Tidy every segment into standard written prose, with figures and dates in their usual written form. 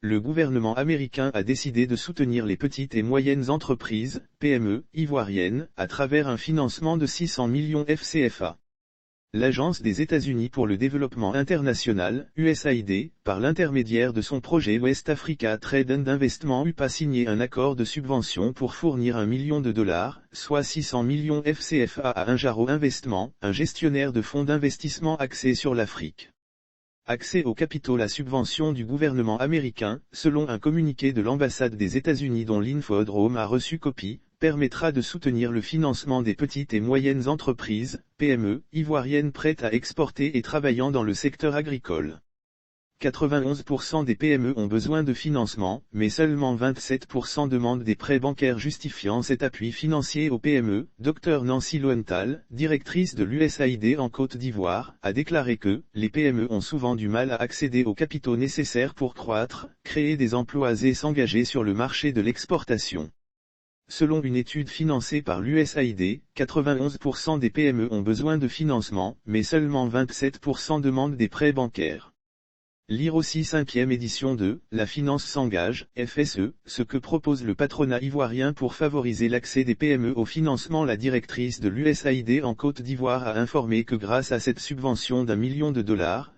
le gouvernement américain a décidé de soutenir les petites et moyennes entreprises, PME, ivoiriennes, à travers un financement de 600 millions FCFA. L'Agence des États-Unis pour le développement international, USAID, par l'intermédiaire de son projet West Africa Trade and Investment UP a signé un accord de subvention pour fournir $1 million, soit 600 millions FCFA à Injaro Investment, un gestionnaire de fonds d'investissement axé sur l'Afrique. Accès aux capitaux. La subvention du gouvernement américain, selon un communiqué de l'ambassade des États-Unis dont l'Infodrome a reçu copie, permettra de soutenir le financement des petites et moyennes entreprises, PME, ivoiriennes prêtes à exporter et travaillant dans le secteur agricole. 91% des PME ont besoin de financement, mais seulement 27% demandent des prêts bancaires justifiant cet appui financier aux PME. Dr Nancy Lowenthal, directrice de l'USAID en Côte d'Ivoire, a déclaré que « les PME ont souvent du mal à accéder aux capitaux nécessaires pour croître, créer des emplois et s'engager sur le marché de l'exportation ». Selon une étude financée par l'USAID, 91% des PME ont besoin de financement, mais seulement 27% demandent des prêts bancaires. Lire aussi 5e édition de « La finance s'engage », FSE, ce que propose le patronat ivoirien pour favoriser l'accès des PME au financement. La directrice de l'USAID en Côte d'Ivoire a informé que grâce à cette subvention d'$1 million,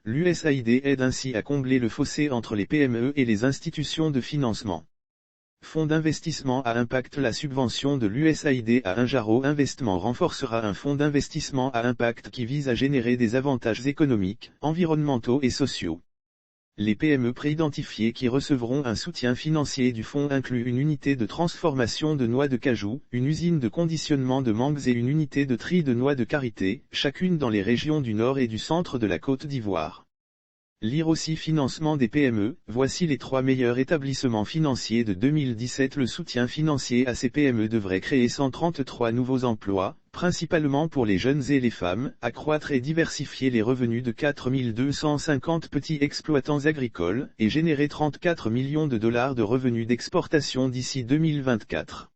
l'USAID aide ainsi à combler le fossé entre les PME et les institutions de financement. Fonds d'investissement à impact. La subvention de l'USAID à Injaro Investment renforcera un fonds d'investissement à impact qui vise à générer des avantages économiques, environnementaux et sociaux. Les PME préidentifiées qui recevront un soutien financier du fonds incluent une unité de transformation de noix de cajou, une usine de conditionnement de mangues et une unité de tri de noix de karité, chacune dans les régions du nord et du centre de la Côte d'Ivoire. Lire aussi financement des PME, voici les 3 meilleurs établissements financiers de 2017. Le soutien financier à ces PME devrait créer 133 nouveaux emplois, principalement pour les jeunes et les femmes, accroître et diversifier les revenus de 4250 petits exploitants agricoles, et générer $34 millions de revenus d'exportation d'ici 2024.